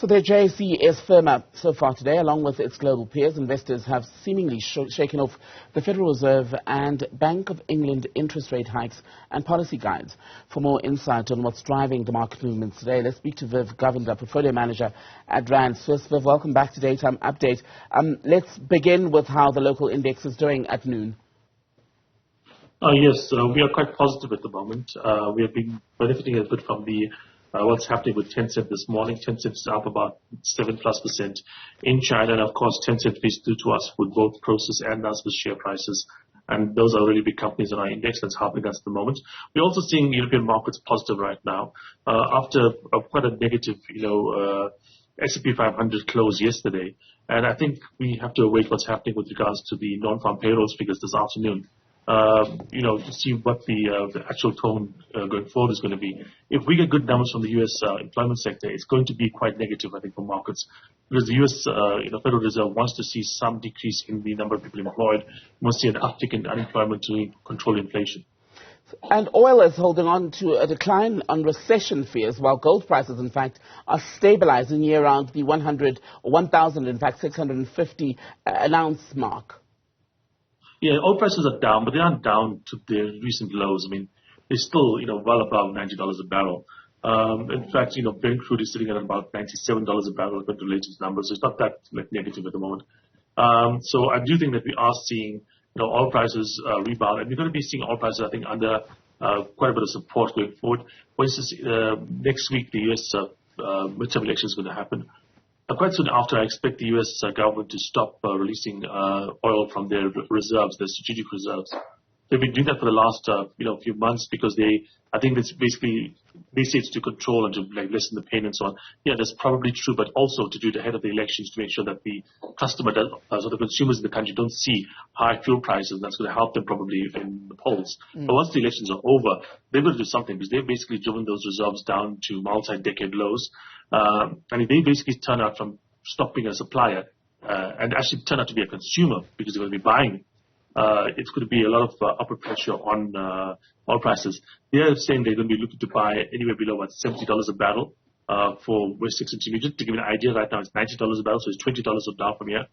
So the JSE is firmer so far today, along with its global peers. Investors have seemingly shaken off the Federal Reserve and Bank of England interest rate hikes and policy guides. For more insight on what's driving the market movements today, let's speak to Viv Govender, Portfolio Manager at Rand Swiss. Viv, welcome back to Daytime Update. Let's begin with how the local index is doing at noon. Yes, we are quite positive at the moment. We have been benefiting a bit from the what's happening with Tencent this morning. Tencent is up about 7+% in China, and of course Tencent feeds through to us with both Prosus and us with share prices, and those are really big companies on our index that's helping us at the moment. We're also seeing European markets positive right now after quite a negative, S&P 500 close yesterday, and I think we have to await what's happening with regards to the non-farm payrolls figures this afternoon. To see what the actual tone going forward is going to be. If we get good numbers from the U.S. Employment sector, it's going to be quite negative, I think, for markets, because the U.S. Federal Reserve wants to see some decrease in the number of people employed, wants to see an uptick in unemployment to control inflation. And oil is holding on to a decline on recession fears, while gold prices, in fact, are stabilizing near around the 100 or 1,000, in fact, 650 an ounce mark. Yeah, oil prices are down, but they aren't down to their recent lows. I mean, they're still, well above $90 a barrel. In fact, Brent crude is sitting at about $97 a barrel according to the latest numbers. So it's not that negative at the moment. So I do think that we are seeing, oil prices rebound, and we're going to be seeing oil prices, I think, under quite a bit of support going forward. For instance, next week the U.S. midterm election is going to happen. Quite soon after, I expect the U.S. government to stop releasing oil from their reserves, their strategic reserves. They've been doing that for the last few months because I think it's basically, they say it's to control and to lessen the pain and so on. Yeah, that's probably true, but also to do it ahead of the elections to make sure that the so the consumers in the country don't see high fuel prices. That's going to help them probably in the polls. But once the elections are over, they're going to do something because they've basically driven those reserves down to multi-decade lows. And if they basically turn out from stopping a supplier and actually turn out to be a consumer because they're going to be buying, it's going to be a lot of upward pressure on oil prices. They're saying they're going to be looking to buy anywhere below about $70 a barrel for West 6 Intermediate. To give you an idea, right now it's $90 a barrel, so it's $20 down from here.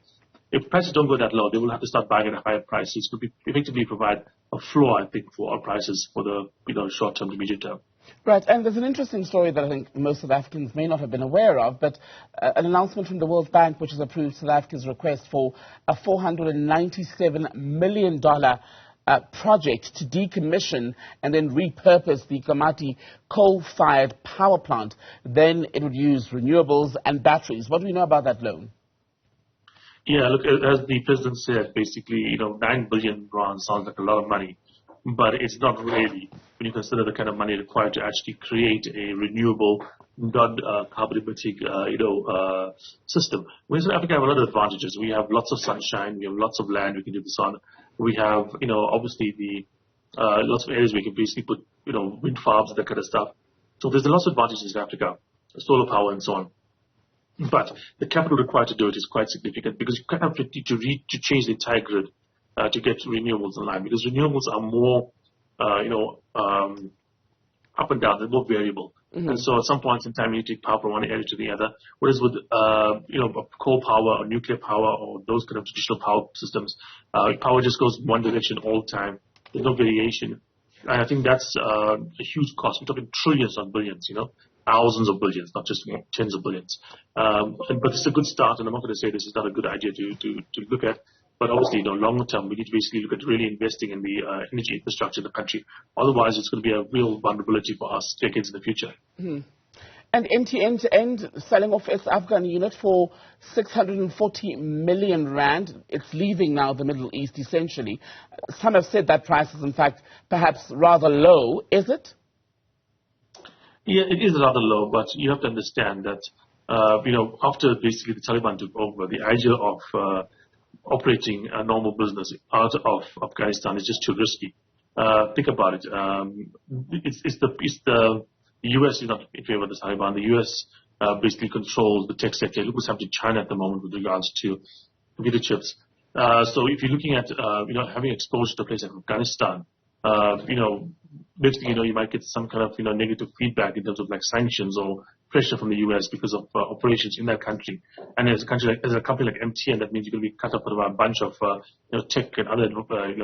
If prices don't go that low, they will have to start buying at a higher price. So it's going to be effectively provide a floor, I think, for oil prices for the short term to medium term. Right, and there's an interesting story that I think most South Africans may not have been aware of, but an announcement from the World Bank which has approved South Africa's request for a $497 million project to decommission and then repurpose the Komati coal-fired power plant. Then it would use renewables and batteries. What do we know about that loan? Yeah, look, as the President said, basically, 9 billion rand sounds like a lot of money, but it's not really when you consider the kind of money required to actually create a renewable, non-carbon emitting, system. We in South Africa have a lot of advantages. We have lots of sunshine, we have lots of land we can do this on. We have, obviously the lots of areas we can basically put, wind farms and that kind of stuff. So there's lots of advantages in South Africa, solar power and so on. But the capital required to do it is quite significant because you kind of need to change the entire grid to get renewables online, because renewables are more, up and down, they're more variable. And so at some points in time, you take power from one area to the other. Whereas with, coal power or nuclear power or those kind of traditional power systems, power just goes one direction all the time. There's no variation. And I think that's a huge cost. We're talking trillions, not billions, thousands of billions, not just tens of billions. But it's a good start, and I'm not going to say this is not a good idea to look at. But obviously, longer term, we need to basically look at really investing in the energy infrastructure in the country. Otherwise, it's going to be a real vulnerability for us decades in the future. And MTN to end selling off its Afghan unit for 640 million rand. It's leaving now the Middle East, essentially. Some have said that price is, in fact, perhaps rather low. Is it? Yeah, it is rather low, but you have to understand that, after basically the Taliban took over, the idea of operating a normal business out of Afghanistan is just too risky. Think about it. The U.S. is not in favor of the Taliban. The U.S. basically controls the tech sector. Look what's happening to China at the moment with regards to computer chips. So if you're looking at having exposure to a place like Afghanistan, next thing you know, you might get some kind of negative feedback in terms of like sanctions or pressure from the US because of operations in that country. And as a company like MTN, that means you're going to be cut up with a bunch of tech and other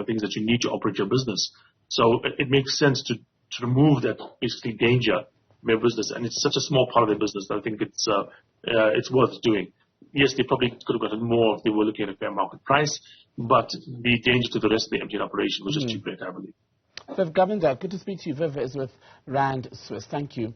things that you need to operate your business. So it makes sense to remove that basically danger from your business. And it's such a small part of their business that I think it's worth doing. Yes, they probably could have gotten more if they were looking at a fair market price, but the danger to the rest of the MTN operation was just too great, I believe. Viv Govender, good to speak to you. Viv is with Rand Swiss. Thank you.